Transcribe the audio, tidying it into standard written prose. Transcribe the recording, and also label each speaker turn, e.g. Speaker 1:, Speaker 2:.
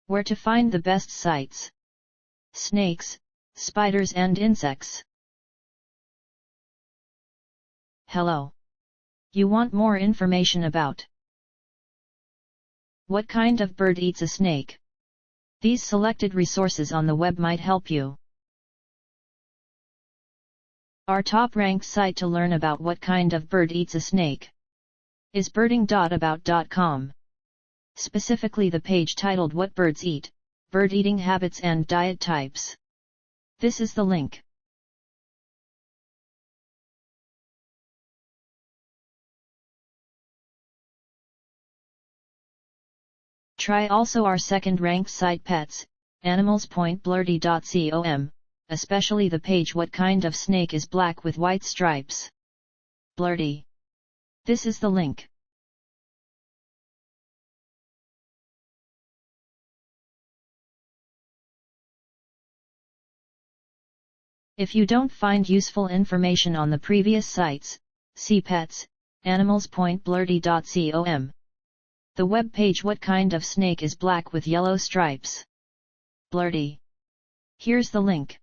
Speaker 1: Where to find the best sites. Snakes, spiders and insects. Hello. You want more information about what kind of bird eats a snake? These selected resources on the web might help you. Our top-ranked site to learn about what kind of bird eats a snake is birding.about.com. Specifically the page titled What Birds Eat, Bird Eating Habits and Diet Types. This is the link. Try also our second-ranked site Pets, animals.blurdy.com, especially the page What Kind of Snake is Black with White Stripes? Blurdy. This is the link. If you don't find useful information on the previous sites, see Pets, animals.blurdy.com. The web page What Kind of Snake is Black with Yellow Stripes? Blurdy. Here's the link.